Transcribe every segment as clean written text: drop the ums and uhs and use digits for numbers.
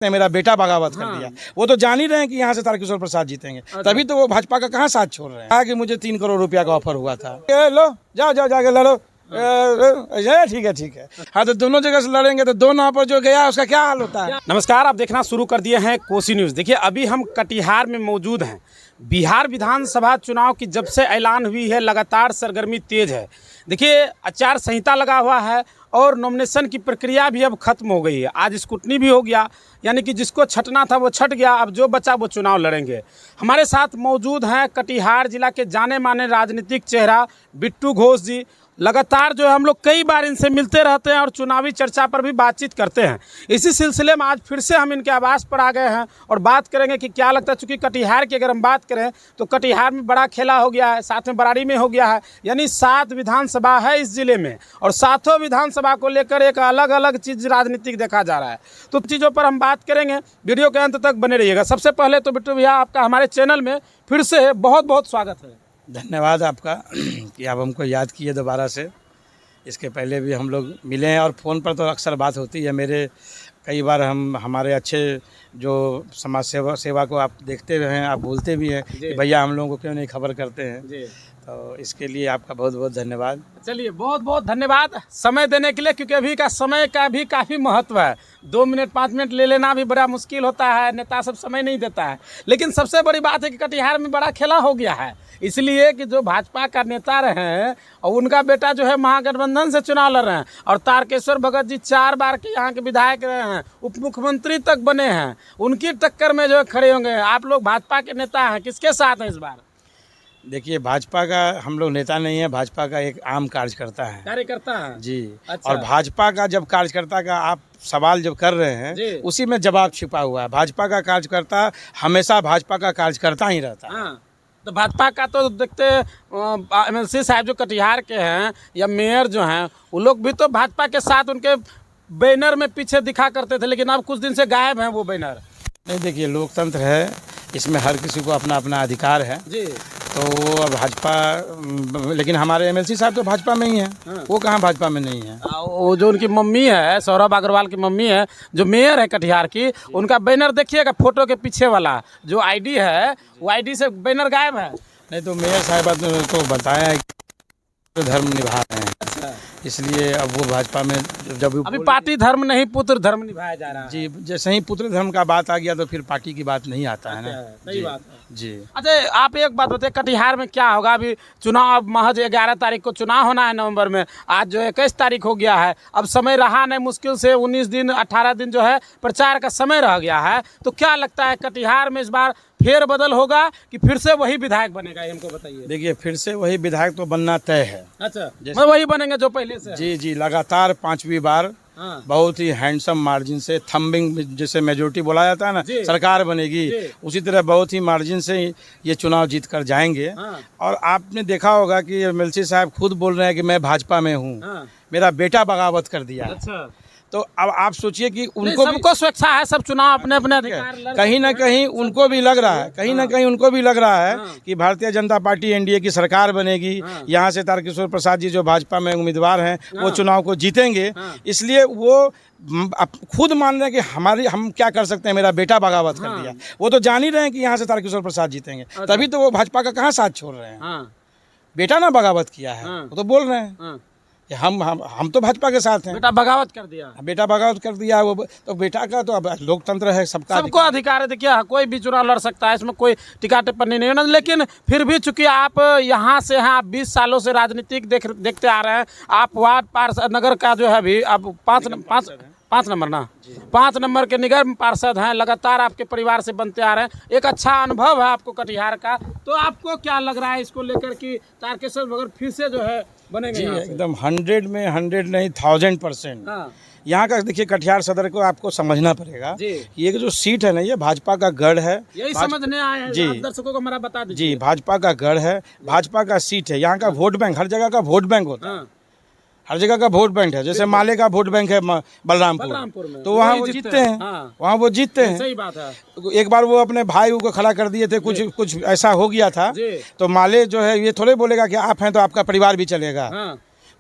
ने मेरा बेटा बगावत कर दिया। वो तो जान ही रहे हैं कि यहाँ से तारकिशोर प्रसाद जीतेंगे, तभी तो वो भाजपा का कहाँ साथ छोड़ रहे हैं। कहा कि मुझे 3 करोड़ रुपया का ऑफर हुआ था, लो जाओ जाओ जाके लड़ो। ठीक है। हाँ, तो दोनों जगह से लड़ेंगे तो दो नाव पर जो गया उसका क्या हाल होता है। नमस्कार, आप देखना शुरू कर दिए हैं कोसी न्यूज़। देखिए, अभी हम कटिहार में मौजूद हैं। बिहार विधानसभा चुनाव की जब से ऐलान हुई है, लगातार सरगर्मी तेज है। देखिए, आचार संहिता लगा हुआ है और नॉमिनेशन की प्रक्रिया भी अब खत्म हो गई है। आज स्क्रूटनी भी हो गया, यानी कि जिसको छटना था वो छट गया। अब जो बचा वो चुनाव लड़ेंगे। हमारे साथ मौजूद हैं कटिहार जिला के जाने माने राजनीतिक चेहरा बिट्टू घोष जी। लगातार जो है हम लोग कई बार इनसे मिलते रहते हैं और चुनावी चर्चा पर भी बातचीत करते हैं। इसी सिलसिले में आज फिर से हम इनके आवास पर आ गए हैं और बात करेंगे कि क्या लगता है। चूँकि कटिहार की अगर हम बात करें तो कटिहार में बड़ा खेला हो गया है, साथ में बराड़ी में हो गया है, यानी 7 विधानसभा है इस जिले में और 7 विधानसभा को लेकर एक अलग अलग चीज़ राजनीतिक देखा जा रहा है। तो चीज़ों पर हम बात करेंगे, वीडियो के अंत तक बने रहिएगा। सबसे पहले तो बिट्टू भैया, आपका हमारे चैनल में फिर से बहुत बहुत स्वागत है। धन्यवाद आपका कि आप हमको याद किए दोबारा से। इसके पहले भी हम लोग मिले हैं और फ़ोन पर तो अक्सर बात होती है। मेरे कई बार हमारे अच्छे जो समाज सेवा को आप देखते रहे हैं, आप बोलते भी हैं कि भैया हम लोगों को क्यों नहीं खबर करते हैं जी। तो इसके लिए आपका बहुत बहुत धन्यवाद। चलिए, बहुत बहुत धन्यवाद समय देने के लिए, क्योंकि अभी का समय का भी काफ़ी महत्व है। 2 मिनट 5 मिनट ले लेना भी बड़ा मुश्किल होता है, नेता सब समय नहीं देता है। लेकिन सबसे बड़ी बात है कि कटिहार में बड़ा खेला हो गया है, इसलिए कि जो भाजपा का नेता रहे हैं और उनका बेटा जो है महागठबंधन से चुनाव लड़ रहे हैं और तारकेश्वर भगत जी 4 बार के यहाँ के विधायक रहे हैं, उप मुख्यमंत्री तक बने हैं। उनकी टक्कर में जो खड़े होंगे। आप लोग भाजपा के नेता हैं, किसके साथ हैं इस बार? देखिए, भाजपा का हम लोग नेता नहीं है, भाजपा का एक आम कार्यकर्ता है जी। अच्छा। और भाजपा का जब कार्यकर्ता का आप सवाल जब कर रहे हैं, उसी में जवाब छिपा हुआ है। भाजपा का कार्यकर्ता हमेशा भाजपा का कार्यकर्ता ही रहता है। तो भाजपा का तो देखते MLC साहब जो कटिहार के हैं या मेयर जो हैं, वो लोग भी तो भाजपा के साथ उनके बैनर में पीछे दिखा करते थे, लेकिन अब कुछ दिन से गायब हैं वो बैनर। नहीं, देखिए, लोकतंत्र है, इसमें हर किसी को अपना अपना अधिकार है जी। तो भाजपा, लेकिन हमारे MLC साहब तो भाजपा में ही हैं। वो कहाँ भाजपा में नहीं है। वो जो उनकी मम्मी है, सौरभ अग्रवाल की मम्मी है, जो मेयर है कटिहार की, उनका बैनर देखिएगा, फोटो के पीछे वाला जो ID है, वो ID से बैनर गायब है। नहीं, तो मेयर साहब तो बताया है कि धर्म निभा रहे हैं, इसलिए अब वो भाजपा में जब अभी पार्टी धर्म नहीं पुत्र धर्म निभाया जा रहा है जी। जैसे ही पुत्र धर्म का बात आ गया तो फिर पार्टी की बात नहीं आता है ना। सही बात है जी। अच्छा, आप एक बात बताइए, कटिहार में क्या होगा? अभी चुनाव महज 11 तारीख को चुनाव होना है नवंबर में, आज जो 21 तारीख हो गया है। अब समय रहा नहीं, मुश्किल से 19 दिन 18 दिन जो है प्रचार का समय रह गया है। तो क्या लगता है कटिहार में इस बार फेर बदल होगा कि फिर से वही विधायक बनेगा? हमको बताइए। देखिए, फिर से वही विधायक तो बनना तय है। अच्छा, मैं वही बनेंगे जो पहले से? जी, लगातार 5वीं बार बहुत ही हैंडसम मार्जिन से, थम्बिंग जिसे मेजोरिटी बोला जाता है ना, सरकार बनेगी। उसी तरह बहुत ही मार्जिन से ये चुनाव जीत कर जाएंगे। और आपने देखा होगा कि MLC साहब खुद बोल रहे हैं कि मैं भाजपा में हूँ, मेरा बेटा बगावत कर दिया। अच्छा। तो अब आप सोचिए कि उनको सबको स्वेच्छा है, सब चुनाव अपने अपने अधिकार, कहीं ना कहीं उनको भी लग रहा है, कहीं ना कहीं उनको भी लग रहा है कि भारतीय जनता पार्टी NDA की सरकार बनेगी। यहाँ से तारकिशोर प्रसाद जी जो भाजपा में उम्मीदवार हैं वो चुनाव को जीतेंगे। इसलिए वो खुद मान रहे हैं कि हम क्या कर सकते हैं, मेरा बेटा बगावत कर दिया। वो तो जान ही रहे हैं कि यहाँ से तारकिशोर प्रसाद जीतेंगे, तभी तो वो भाजपा का कहाँ साथ छोड़ रहे हैं। बेटा ना बगावत किया है, वो तो बोल रहे हैं हम तो भाजपा के साथ हैं। बेटा बगावत कर दिया, बेटा बगावत कर दिया। वो तो बेटा का तो अब लोकतंत्र है, सबको अधिकार है। देखिए, कोई भी चुनाव लड़ सकता है, इसमें कोई टिका टिप्पणी नहीं होना। लेकिन फिर भी चूंकि आप यहाँ से हैं, आप 20 सालों से राजनीतिक देखते आ रहे हैं। आप वार्ड पार्षद नगर का जो है अभी आप 5 नंबर ना 5 नंबर के निगम पार्षद हैं, लगातार आपके परिवार से बनते आ रहे हैं। एक अच्छा अनुभव है आपको कटिहार का। तो आपको क्या लग रहा है इसको लेकर कि तारकेश्वर भगत फिर से जो है बनेंगे? एकदम 100 में 100 नहीं 1000%। यहाँ का देखिए, कटिहार सदर को आपको समझना पड़ेगा कि ये जो सीट है ना, ये भाजपा का गढ़ है। यही समझने आए हैं जी, दर्शकों को मेरा बता दीजिए। जी, भाजपा का गढ़ है, भाजपा का सीट है। यहाँ का वोट बैंक, हर जगह का वोट बैंक होता है, हर जगह का वोट बैंक है। जैसे माले का वोट बैंक है बलरामपुर में, तो वहाँ वो जीतते हैं। वहाँ वो जीतते हैं। सही बात है। एक बार वो अपने भाई को खड़ा कर दिए थे, कुछ ऐसा हो गया था। तो माले जो है ये थोड़े बोलेगा कि आप हैं तो आपका परिवार भी चलेगा।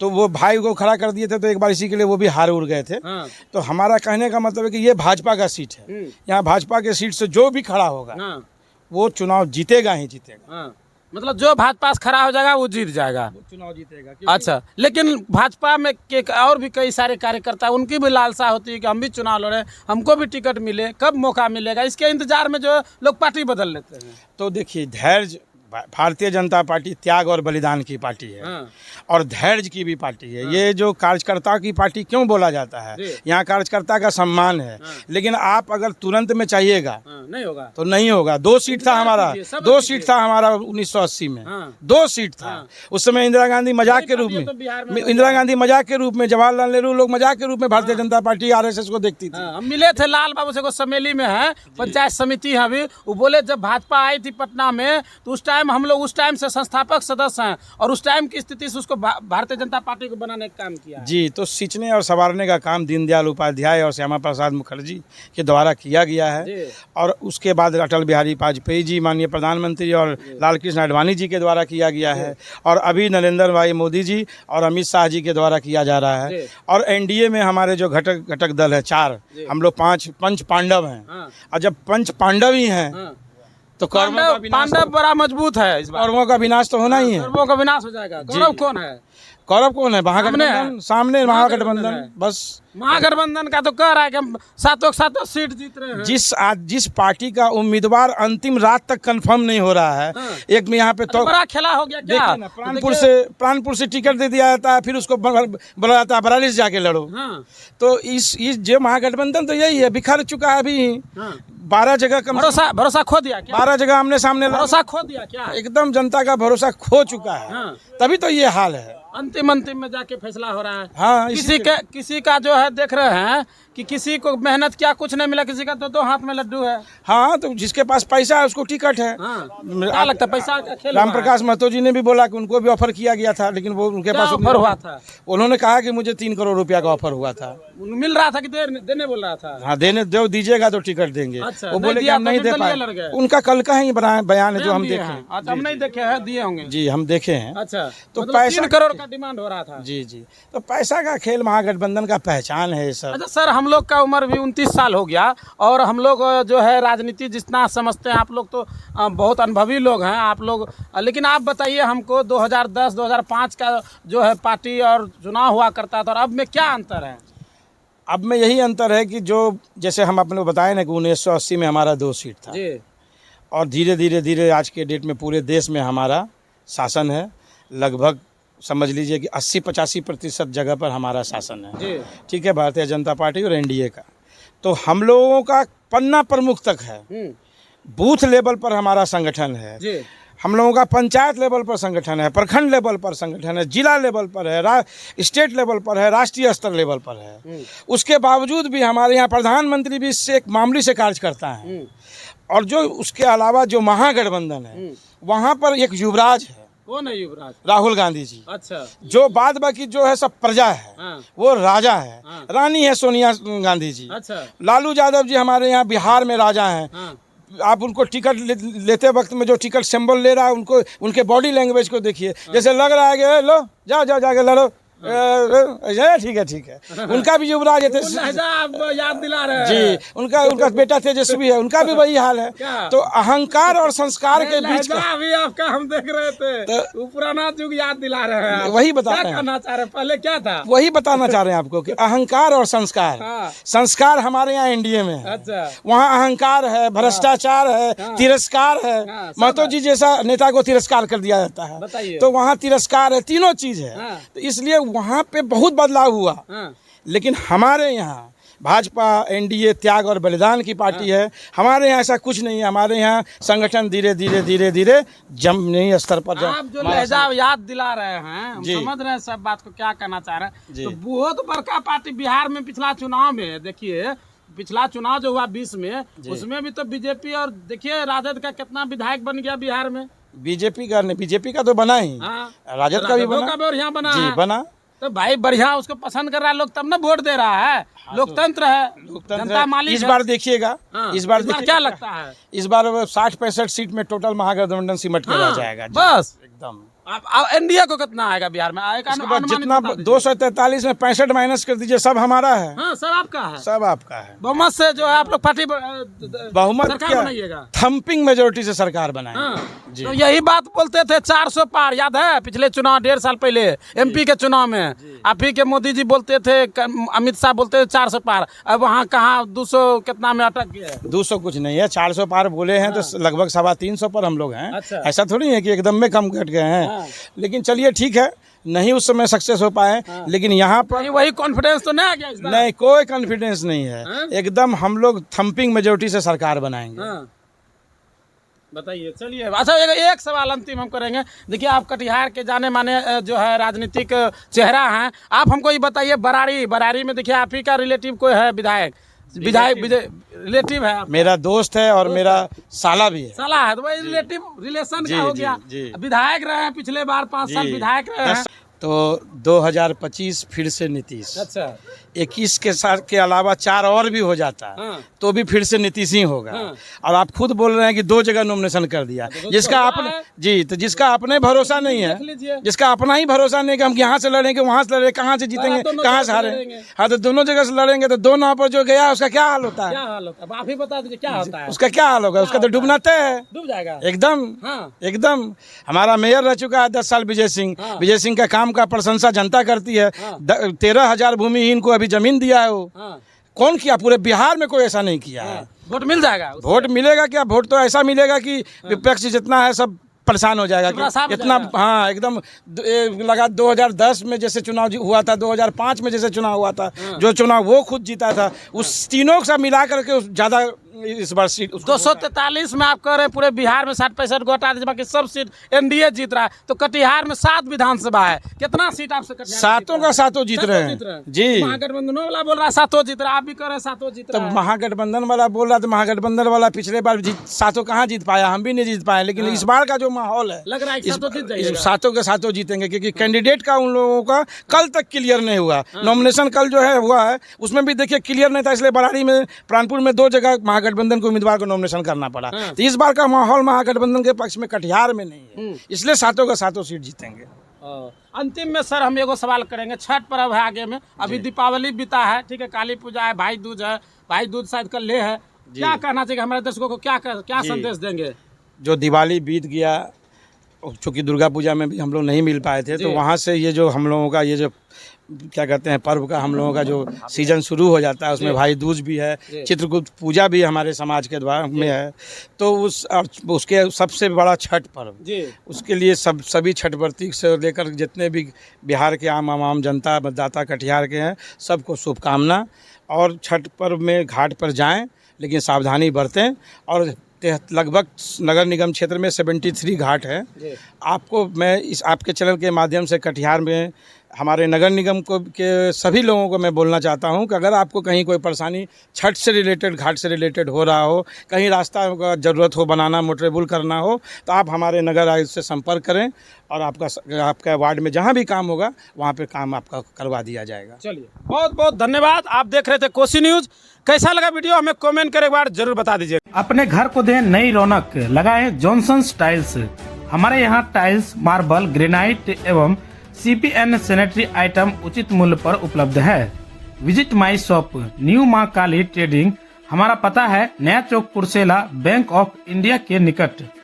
तो वो भाई को खड़ा कर दिए थे, तो एक बार इसी के लिए वो भी हार उड़ गए थे। हाँ। तो हमारा कहने का मतलब है कि ये भाजपा का सीट है, यहाँ भाजपा के सीट से जो भी खड़ा होगा हाँ। वो चुनाव जीतेगा ही जीतेगा। हाँ। मतलब जो भाजपा से खड़ा हो जाएगा वो जीत जाएगा। वो चुनाव जीतेगा। अच्छा, लेकिन भाजपा में के और भी कई सारे कार्यकर्ता, उनकी भी लालसा होती है कि हम भी चुनाव लड़े, हमको भी टिकट मिले, कब मौका मिलेगा, इसके इंतजार में जो लोग पार्टी बदल लेते हैं। तो देखिए, धैर्य, भारतीय जनता पार्टी त्याग और बलिदान की पार्टी है। हाँ। और धैर्य की भी पार्टी है। ये जो कार्यकर्ता की पार्टी क्यों बोला जाता है, यहाँ कार्यकर्ता का सम्मान है। लेकिन आप अगर तुरंत में चाहिएगा नहीं होगा, तो नहीं होगा। 2 सीट था हमारा, 2 सीट था हमारा 1980 में। 2 सीट था उस समय। इंदिरा गांधी मजाक के रूप में, इंदिरा गांधी मजाक के रूप में, जवाहरलाल नेहरू लोग मजाक के रूप में भारतीय जनता पार्टी RSS को देखती थी। हम मिले थे लाल बाबू से, समेली में है, पंचायत समिति है अभी। वो बोले जब भाजपा आई थी पटना में तो उस टाइम हम लोग उस टाइम से संस्थापक सदस्य हैं और उस टाइम की स्थिति से उसको भारतीय जनता पार्टी को बनाने का काम किया है। जी, तो सींचने और संवारने का काम दीनदयाल उपाध्याय और श्यामा प्रसाद मुखर्जी के द्वारा किया गया है। और उसके बाद अटल बिहारी वाजपेयी जी माननीय प्रधानमंत्री और लालकृष्ण आडवाणी जी के द्वारा किया गया है। और अभी नरेंद्र भाई मोदी जी और अमित शाह जी के द्वारा किया जा रहा है। और NDA में हमारे जो घटक दल है 4, हम लोग 5 पंच पांडव हैं। और जब पंच पांडव ही हैं तो पांडव बड़ा मजबूत है। इस बार कौरवों का विनाश तो होना ही है। कौरवों का विनाश हो जाएगा। कौरव कौन है? कौरव कौन है? महागठबंधन, सामने महागठबंधन। बस महागठबंधन का तो कह रहा है कि हम 7 सीट जीत रहे हैं। जिस पार्टी का उम्मीदवार अंतिम रात तक कंफर्म नहीं हो रहा है। एक में यहाँ पे तो बड़ा खेला हो गया क्या? प्राणपुर से टिकट दे दिया जाता है, फिर उसको बोला जाता है बराली से जाके लड़ो। तो इस जो महागठबंधन तो यही है, बिखर चुका है अभी। 12 जगह भरोसा खो दिया क्या? 12 जगह आमने सामने भरोसा खो दिया क्या? एकदम जनता का भरोसा खो चुका है। तभी तो ये हाल है। अंतिम में जाके फैसला हो रहा है। हाँ, किसी का जो है देख रहे हैं कि किसी को मेहनत किया कुछ नहीं मिला, किसी का तो 2 हाथ में लड्डू है। हाँ, तो जिसके पास पैसा है उसको टिकट है। क्या लगता है पैसा का खेल? राम प्रकाश महतो जी ने भी बोला कि उनको भी ऑफर किया गया था, लेकिन वो उनके पास ऑफर हुआ था। उन्होंने कहा कि मुझे 3 करोड़ रुपया का ऑफर हुआ था। मिल रहा था कि देने बोल रहा था? हाँ, दीजिएगा तो टिकट देंगे। अच्छा, वो बोले कि हम नहीं दे पाए। उनका कल का ही बयान है जो हम देखे। अच्छा, हम नहीं देखे हैं, दिए होंगे। जी, हम देखे हैं। अच्छा, तो पैसा 3 करोड़ का डिमांड हो रहा था। जी, तो पैसा का खेल महागठबंधन का पहचान है सर। अच्छा सर, हम लोग का उम्र भी 29 साल हो गया और हम लोग जो है राजनीति जितना समझते हैं, आप लोग तो बहुत अनुभवी लोग हैं आप लोग। लेकिन आप बताइए हमको 2010-2005 का जो है पार्टी और चुनाव हुआ करता था और अब में क्या अंतर है? अब में यही अंतर है कि जो जैसे हम अपने बताए ना कि 1980 में हमारा 2 सीट था जी। और धीरे आज के डेट में पूरे देश में हमारा शासन है। लगभग समझ लीजिए कि 80-85% जगह पर हमारा शासन है। ठीक है, भारतीय जनता पार्टी और NDA का। तो हम लोगों का पन्ना प्रमुख तक है, बूथ लेवल पर हमारा संगठन है। हम लोगों का पंचायत लेवल पर संगठन है, प्रखंड लेवल पर संगठन है, जिला लेवल पर है, स्टेट लेवल पर है, राष्ट्रीय स्तर लेवल पर है। उसके बावजूद भी हमारे यहाँ प्रधानमंत्री भी इससे एक मामूली से कार्य करता है। और जो उसके अलावा जो महागठबंधन है वहाँ पर एक युवराज है। कौन है युवराज? राहुल गांधी जी। अच्छा, जो बाद बाकी जो है सब प्रजा है। वो राजा है। रानी है सोनिया गांधी जी। अच्छा, लालू यादव जी हमारे यहाँ बिहार में राजा हैं। आप उनको टिकट लेते वक्त में जो टिकट सिंबल ले रहा है उनको, उनके बॉडी लैंग्वेज को देखिए, जैसे लग रहा है कि लो जाओ जाके लड़ो। ठीक है। उनका भी युवराज है। याद दिला रहे हैं। जी, उनका बेटा तेजस्वी है, उनका भी वही हाल है। तो अहंकार और संस्कार के बीच का अभी आपका हम देख रहे थे, तो पुराना युग याद दिला रहे हैं। वही बता रहे हैं। पहले क्या था वही बताना चाह रहे हैं आपको कि अहंकार और संस्कार। संस्कार हमारे यहाँ NDA में है। अच्छा, वहाँ अहंकार है, भ्रष्टाचार है, तिरस्कार है। महतो जी जैसा नेता को तिरस्कार कर दिया जाता है, तो वहाँ तिरस्कार है, तीनों चीज है। तो इसलिए वहाँ पे बहुत बदलाव हुआ। लेकिन हमारे यहाँ भाजपा NDA त्याग और बलिदान की पार्टी है। हमारे यहाँ ऐसा कुछ नहीं है। हमारे यहाँ संगठन धीरे धीरे जमीनी स्तर पर आप जो लहजा याद दिला रहे हैं, हम समझ रहे हैं सब बात को क्या कहना चाह रहे हैं। तो बहुत बड़का पार्टी बिहार में पिछला चुनाव में देखिए, पिछला चुनाव जो हुआ 20 में, उसमें भी तो बीजेपी और देखिए राजद का कितना विधायक बन गया बिहार में। बीजेपी का तो बना ही, राजद का भी बना। तो भाई बढ़िया, उसको पसंद कर रहा है लोग, तब ना वोट दे रहा है। लोकतंत्र है, जनता मालिक। इस बार देखिएगा, इस बार क्या लगता है? इस बार 60-65 सीट में टोटल महागठबंधन सिमट के रह जाएगा। बस एकदम आप एनडीए को कितना आएगा बिहार में आएगा? उसके बाद जितना 243 में 65 माइनस कर दीजिए, सब हमारा है। हाँ, सब आपका है, सब आपका है। बहुमत से जो है आप लोग पार्टी बहुमत सरकार क्या, बनाइएगा, थम्पिंग मेजोरिटी से सरकार बनाए। हाँ। जी। तो यही बात बोलते थे 400 पार, याद है पिछले चुनाव 1.5 साल पहले एमपी के चुनाव में आप ही के मोदी जी बोलते थे, अमित शाह बोलते थे 400 पार, अब वहाँ कहाँ 200 कितना में अटक गया? 200 कुछ नहीं है, 400 पार बोले हैं तो लगभग 350 पर हम लोग हैं। अच्छा। ऐसा थोड़ी है कि एकदम में कम घट गए हैं। लेकिन चलिए ठीक है, नहीं उस समय सक्सेस हो पाए, लेकिन यहाँ पर वही कॉन्फिडेंस तो नहीं आ गया इस बार? नहीं, कोई कॉन्फिडेंस नहीं है। एकदम हम लोग थम्पिंग मेजोरिटी से सरकार बनाएंगे। बताइए, चलिए। अच्छा, एक सवाल अंतिम हम करेंगे। देखिए, आप कटिहार के जाने माने जो है राजनीतिक चेहरा हैं, आप हमको ये बताइए, बरारी में देखिए आप ही का रिलेटिव कोई है विधायक रिलेटिव है? मेरा दोस्त है और मेरा साला भी है। साला है तो वही रिलेशन का हो गया। विधायक रहे हैं पिछले बार 5 साल विधायक रहे हैं। तो 2025 फिर से नीतीश। अच्छा। 21 के साथ के अलावा 4 और भी हो जाता है तो भी फिर से नीतीश ही होगा। और आप खुद बोल रहे हैं कि 2 जगह नॉमिनेशन कर दिया, जिसका अपने तो जिसका अपने भरोसा नहीं है, जिसका अपना ही भरोसा नहीं कि हम यहाँ से लड़ेंगे वहाँ से लड़ेंगे, कहाँ से जीतेंगे कहाँ से हारेंगे। हाँ, तो दोनों जगह से लड़ेंगे तो 2 नाव पर जो गया उसका क्या हाल होता है? आप ही बता दीजिए क्या होता है उसका, क्या हाल होगा? उसका तो डूबना तय है, डूब जाएगा एकदम। एकदम। हमारा मेयर रह चुका है 10 साल विजय सिंह का काम का प्रशंसा जनता करती है। 13,000 भूमिहीन को अभी जमीन दिया है। वो कौन किया? पूरे बिहार में कोई ऐसा नहीं किया है। वोट मिल जाएगा? वोट मिलेगा क्या? वोट तो ऐसा मिलेगा कि विपक्ष जितना है सब परेशान हो जाएगा कि इतना। हाँ, एकदम लगा 2010 में जैसे चुनाव हुआ था, 2005 में जैसे चुनाव हुआ था, जो चुनाव वो खुद जीता था, उस तीनों का मिला करके ज़्यादा इस बार सीट 243 में आप कह रहे हैं पूरे बिहार में 60-65 को हटा दीजिए, बाकी सब सीट एनडीए जीत रहा है। तो कटिहार में 7 विधानसभा है, कितना सीट आपसे? 7 का 7 जीत रहे हैं जी। महागठबंधन वाला बोल रहा है 7 जीत रहा है, आप भी कह रहे हैं 7 जीत रहा है। तो महागठबंधन वाला बोल रहा था, महागठबंधन वाला पिछले बार 7 कहाँ जीत पाया, हम भी नहीं जीत पाए। लेकिन इस बार का जो माहौल है, लग रहा है 7 के 7 जीतेंगे, क्योंकि कैंडिडेट का उन लोगों का कल तक क्लियर नहीं हुआ। नॉमिनेशन कल जो है हुआ है, उसमें भी देखिए क्लियर नहीं था, इसलिए बरारी में, प्राणपुर में 2 जगह महागठबंधन को उम्मीदवार को नॉमिनेशन करना पड़ा। तो इस बार का माहौल महागठबंधन के पक्ष में कटिहार में नहीं है, इसलिए 7 का 7 सीट जीतेंगे। अंतिम में सर हम एगो सवाल करेंगे, छठ पर्व है आगे में, अभी दीपावली बीता है, ठीक है, काली पूजा है, भाई दूज है, भाई दूज शायद कल ले है, क्या कहना चाहिए हमारे दर्शकों को, क्या संदेश देंगे? जो दिवाली बीत गया, चूँकि दुर्गा पूजा में भी हम लोग नहीं मिल पाए थे, तो वहाँ से ये जो हम लोगों का ये जो क्या कहते हैं पर्व का हम लोगों का जो सीजन शुरू हो जाता है, उसमें भाई दूज भी है, चित्रगुप्त पूजा भी हमारे समाज के द्वारा में है। तो उसके सबसे बड़ा छठ पर्व, उसके लिए सभी छठव्रती से लेकर जितने भी बिहार के आम जनता मतदाता कटिहार के हैं, सबको शुभकामना। और छठ पर्व में घाट पर जाएं, लेकिन सावधानी बरतें। और लगभग नगर निगम क्षेत्र में 73 घाट है। आपको मैं इस आपके चैनल के माध्यम से कटिहार में हमारे नगर निगम के सभी लोगों को मैं बोलना चाहता हूं कि अगर आपको कहीं कोई परेशानी छठ से रिलेटेड, घाट से रिलेटेड हो रहा हो, कहीं रास्ता का ज़रूरत हो बनाना, मोटरेबल करना हो, तो आप हमारे नगर आयुक्त से संपर्क करें और आपका वार्ड में जहां भी काम होगा वहां पे काम आपका करवा दिया जाएगा। चलिए, बहुत बहुत धन्यवाद। आप देख रहे थे कोसी न्यूज़। कैसा लगा वीडियो हमें कमेंट कर एक बार जरूर बता दीजिए। अपने घर को दें नई रौनक, लगाएं जॉनसन्स टाइल्स। हमारे यहाँ टाइल्स, मार्बल, ग्रेनाइट एवं CPN सैनिटरी आइटम उचित मूल्य पर उपलब्ध है। विजिट माई शॉप, न्यू माँ काली ट्रेडिंग। हमारा पता है नया चौक, कुर्सेला, बैंक ऑफ इंडिया के निकट।